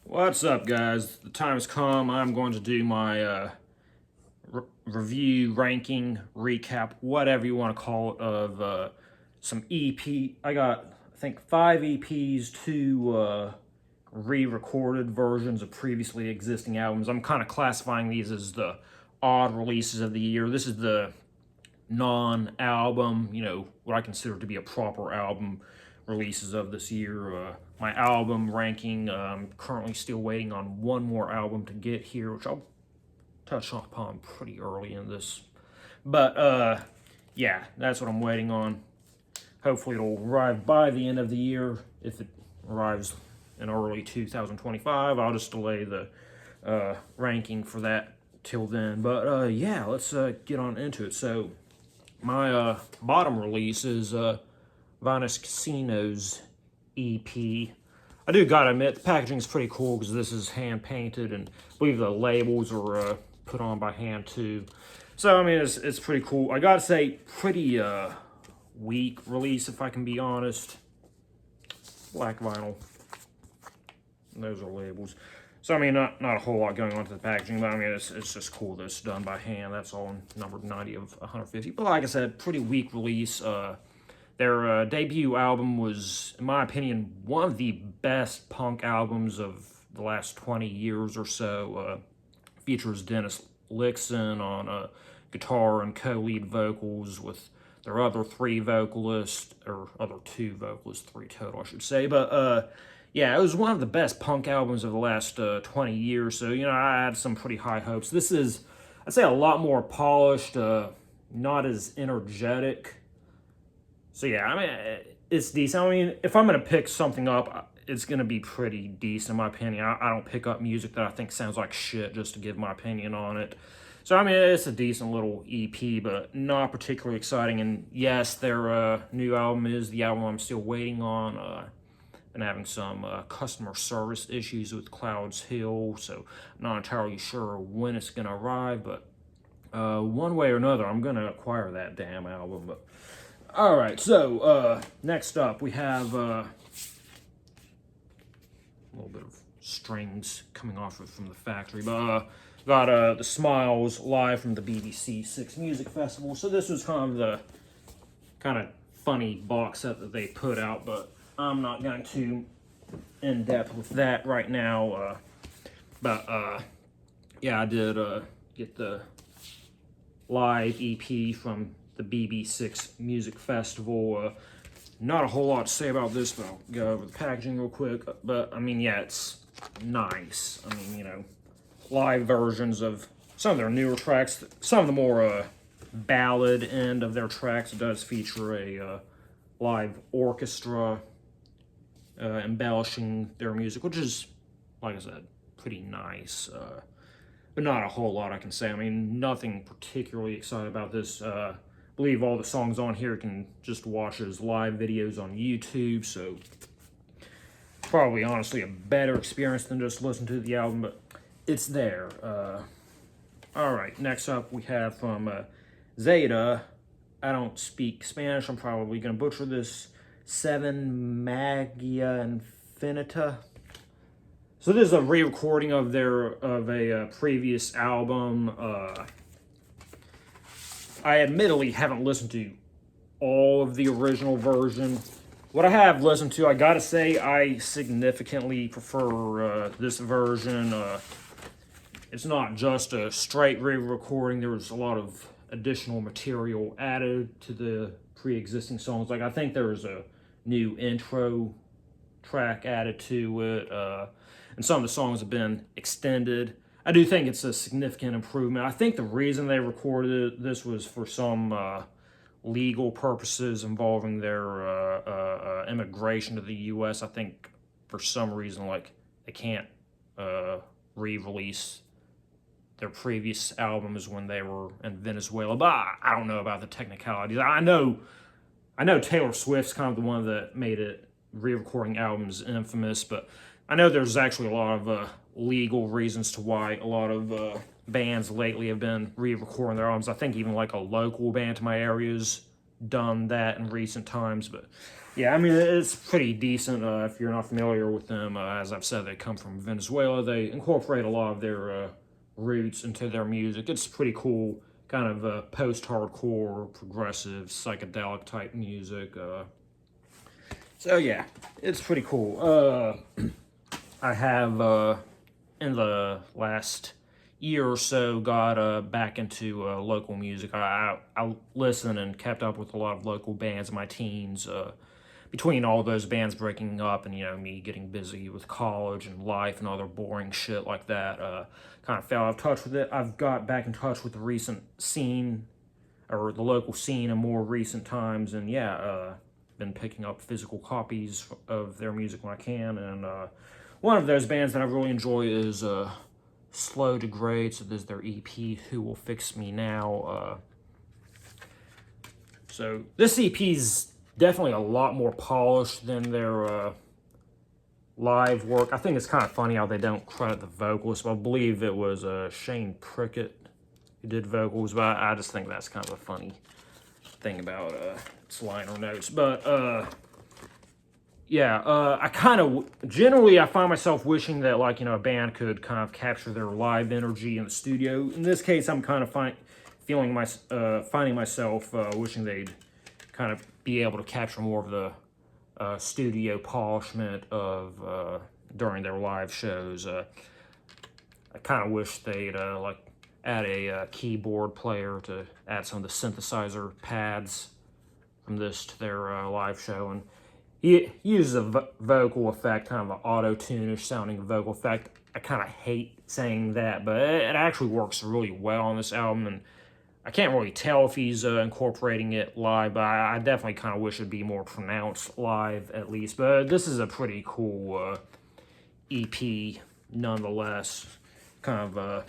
What's up, guys? The time's come. I'm going to do my review, ranking, recap, whatever you want to call it, of some EP. I got, I think, 5 EPs, two re-recorded versions of previously existing albums. I'm kind of classifying these as the odd releases of the year. This is the non-album, what I consider to be a proper album releases of this year. My album ranking, I'm currently still waiting on one more album to get here, which I'll touch upon pretty early in this. But yeah, that's what I'm waiting on. Hopefully it'll arrive by the end of the year. If it arrives in early 2025, I'll just delay the ranking for that till then. But yeah, let's get on into it. So my bottom release is Vinous Casino's EP. I do gotta admit, the packaging is pretty cool because this is hand painted, and I believe the labels are put on by hand too. So I mean, it's pretty cool. I gotta say, pretty weak release if I can be honest. Black vinyl. Those are labels. So I mean, not a whole lot going on to the packaging, but I mean, it's just cool that it's done by hand. That's all numbered 90 of 150. But like I said, pretty weak release. Their debut album was, in my opinion, one of the best punk albums of the last 20 years or so. Features Dennis Lyxzén on guitar and co-lead vocals with their other three vocalists, or other two vocalists, three total, I should say. But yeah, it was one of the best punk albums of the last 20 years. So, I had some pretty high hopes. This is, I'd say, a lot more polished, not as energetic. So yeah, I mean, it's decent. I mean, if I'm going to pick something up, it's going to be pretty decent in my opinion. I don't pick up music that I think sounds like shit just to give my opinion on it. So I mean, it's a decent little EP, but not particularly exciting. And yes, their new album is the album I'm still waiting on. Been having some customer service issues with Clouds Hill, so I'm not entirely sure when it's going to arrive, but one way or another, I'm going to acquire that damn album. But all right, so next up we have a little bit of strings coming off it from the factory, but got the Smiles live from the BBC Six Music Festival. So this was kind of funny box set that they put out, but I'm not going to in depth with that right now. But yeah, I did get the live EP from the BB6 Music Festival. Not a whole lot to say about this, but I'll go over the packaging real quick. But I mean, yeah, it's nice. I mean, live versions of some of their newer tracks. Some of the more ballad end of their tracks, it does feature a live orchestra embellishing their music, which is, like I said, pretty nice. But not a whole lot I can say. I mean, nothing particularly excited about this. I believe all the songs on here can just watch as live videos on YouTube, so probably honestly a better experience than just listen to the album, but it's there. All right, next up we have from Zeta. I don't speak Spanish. I'm probably going to butcher this. Seven Magia Infinita. So this is a re-recording of a previous album. I admittedly haven't listened to all of the original version. What I have listened to, I gotta say, I significantly prefer this version. It's not just a straight re-recording. There was a lot of additional material added to the pre-existing songs. Like, I think there was a new intro track added to it, and some of the songs have been extended. I do think it's a significant improvement. I think the reason they recorded this was for some legal purposes involving their immigration to the U.S. I think for some reason, like, they can't re-release their previous albums when they were in Venezuela. But I don't know about the technicalities. I know Taylor Swift's kind of the one that made it re-recording albums infamous, but I know there's actually a lot of legal reasons to why a lot of bands lately have been re-recording their albums. I think even like a local band to my area's done that in recent times, but Yeah, I mean, it's pretty decent if you're not familiar with them. As I've said, they come from Venezuela. They incorporate a lot of their roots into their music. It's pretty cool, kind of post-hardcore, progressive, psychedelic type music. So yeah, it's pretty cool. I have in the last year or so got back into local music. I listened and kept up with a lot of local bands in my teens. Between all those bands breaking up and me getting busy with college and life and other boring shit like that, kind of fell out of touch with it. I've got back in touch with the recent scene or the local scene in more recent times, and yeah, been picking up physical copies of their music when I can. And one of those bands that I really enjoy is Slow Degrade. So this is their EP, Who Will Fix Me Now. So this EP's definitely a lot more polished than their live work. I think it's kind of funny how they don't credit the vocalist, but I believe it was Shane Prickett who did vocals, but I just think that's kind of a funny thing about its liner notes. But yeah, I kind of generally I find myself wishing that a band could kind of capture their live energy in the studio. In this case, I'm kind of finding myself wishing they'd kind of be able to capture more of the studio polishment of during their live shows. I kind of wish they'd add a keyboard player to add some of the synthesizer pads from this to their live show, and he uses a vocal effect, kind of an auto-tune-ish sounding vocal effect. I kind of hate saying that, but it actually works really well on this album, and I can't really tell if he's incorporating it live, but I definitely kind of wish it'd be more pronounced live, at least. But this is a pretty cool EP, nonetheless. Kind of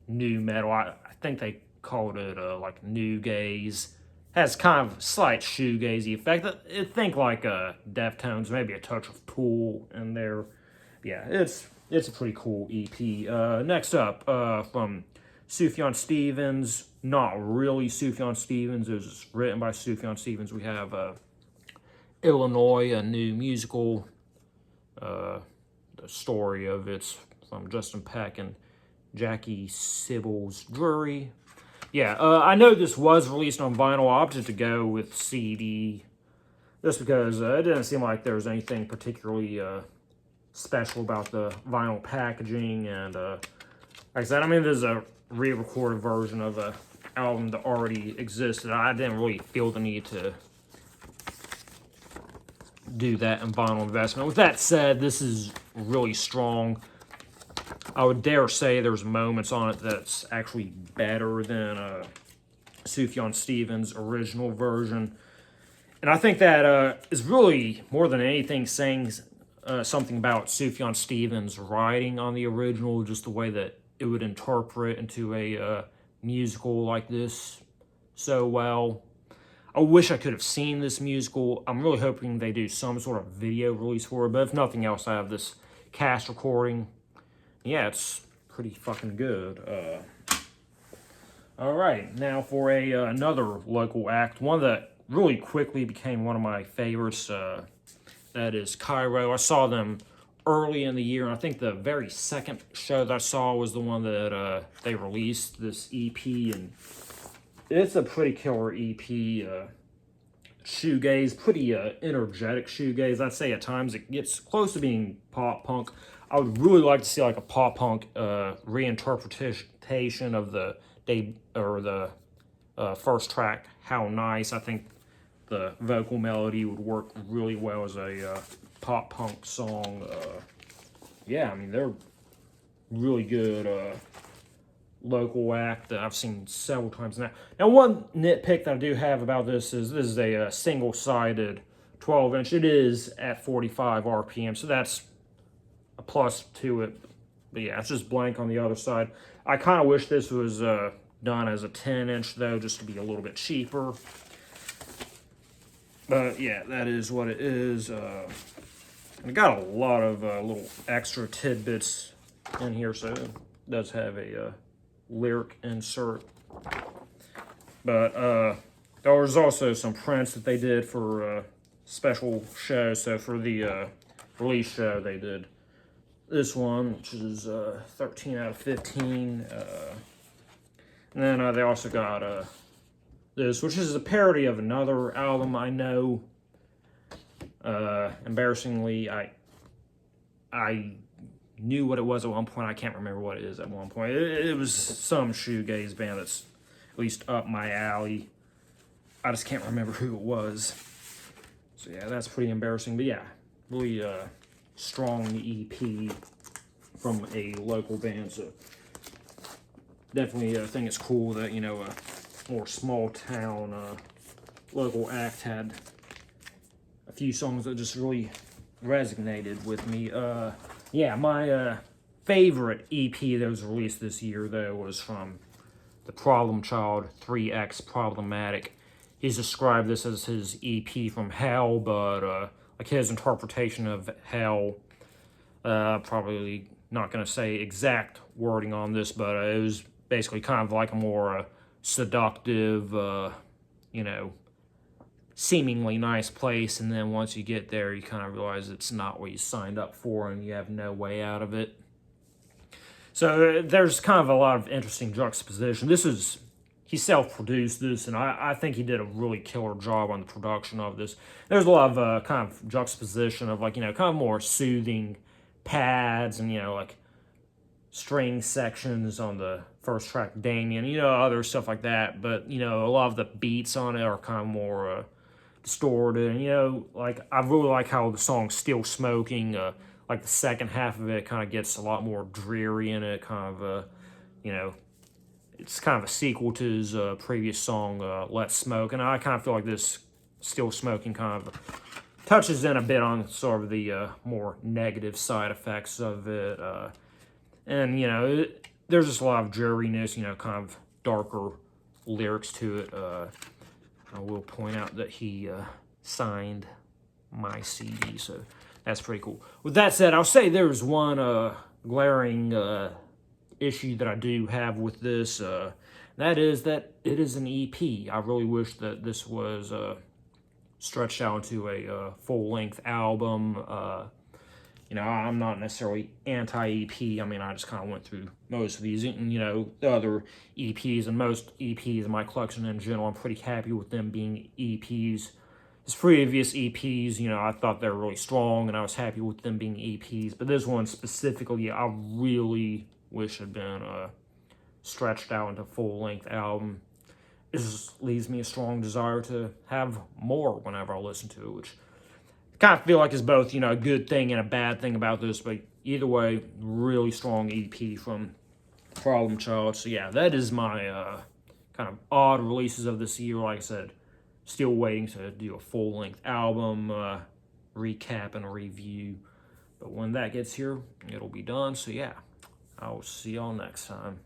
new metal. I think they called it like new gaze. Has kind of slight shoegazy effect. I think like Deftones, maybe a touch of Tool in there. Yeah, it's a pretty cool EP. Next up, from Sufjan Stevens, not really Sufjan Stevens, it was written by Sufjan Stevens. We have Illinois, a new musical. The story of it's from Justin Peck and Jackie Sibbles Drury. Yeah, I know this was released on vinyl. I opted to go with CD just because it didn't seem like there was anything particularly special about the vinyl packaging. And like I said, I mean, there's a re-recorded version of an album that already existed. I didn't really feel the need to do that in vinyl investment. With that said, this is really strong. I would dare say there's moments on it that's actually better than Sufjan Stevens' original version. And I think that is really, more than anything, saying something about Sufjan Stevens' writing on the original, just the way that it would interpret into a musical like this so well. I wish I could have seen this musical. I'm really hoping they do some sort of video release for it, but if nothing else, I have this cast recording. Yeah, it's pretty fucking good. All right, now for another local act, one that really quickly became one of my favorites. That is Cairo. I saw them early in the year, and I think the very second show that I saw was the one that they released, this EP, and it's a pretty killer EP. Shoegaze, pretty energetic shoegaze. I'd say at times it gets close to being pop punk. I would really like to see like a pop punk reinterpretation of the first track, How Nice. I think the vocal melody would work really well as a pop punk song. Yeah, I mean, they're really good local act that I've seen several times now. Now, one nitpick that I do have about this is a single-sided 12-inch. It is at 45 RPM, so that's a plus to it. But yeah, it's just blank on the other side. I kind of wish this was done as a 10-inch, though, just to be a little bit cheaper. But yeah, that is what it is. I got a lot of little extra tidbits in here, so it does have a lyric insert. But there was also some prints that they did for special show. So for the release show, they did this one, which is 13 out of 15. And then they also got this, which is a parody of another album I know. Embarrassingly, I knew what it was at one point. I can't remember what it is at one point. It was some shoegaze band that's at least up my alley. I just can't remember who it was. So yeah, that's pretty embarrassing. But yeah, really strong EP from a local band. So definitely think it's cool that, you know, a more small town local act had a few songs that just really resonated with me. Yeah, my favorite EP that was released this year, though, was from the Problem Child, 3X Problematic. He's described this as his EP from hell, but like his interpretation of hell, probably not going to say exact wording on this, but it was basically kind of like a more seductive, you know, seemingly nice place, and then once you get there, you kind of realize it's not what you signed up for, and you have no way out of it. So there's kind of a lot of interesting juxtaposition. He self-produced this, and I think he did a really killer job on the production of this. There's a lot of kind of juxtaposition of, like, you know, kind of more soothing pads and, you know, like string sections on the first track, Damien, you know, other stuff like that. But, you know, a lot of the beats on it are kind of more distorted. And, you know, like, I really like how the song Still Smoking, like the second half of it kind of gets a lot more dreary in it, kind of, you know, it's kind of a sequel to his previous song, Let's Smoke. And I kind of feel like this Still Smoking kind of touches in a bit on sort of the more negative side effects of it. And, you know, there's just a lot of dreariness, you know, kind of darker lyrics to it. I will point out that he signed my CD, so that's pretty cool. With that said, I'll say there's one glaring issue that I do have with this. That is that it is an EP. I really wish that this was stretched out into a full-length album. You know, I'm not necessarily anti-EP. I mean, I just kind of went through most of these. And, you know, the other EPs and most EPs in my collection in general, I'm pretty happy with them being EPs. His previous EPs, you know, I thought they were really strong, and I was happy with them being EPs. But this one specifically, I really wish had been stretched out into a full-length album. It just leaves me a strong desire to have more whenever I listen to it, which I kind of feel like is both, you know, a good thing and a bad thing about this. But either way, really strong EP from Problem Child. So yeah, that is my kind of odd releases of this year. Like I said, still waiting to do a full-length album recap and review. But when that gets here, it'll be done. So yeah, I'll see y'all next time.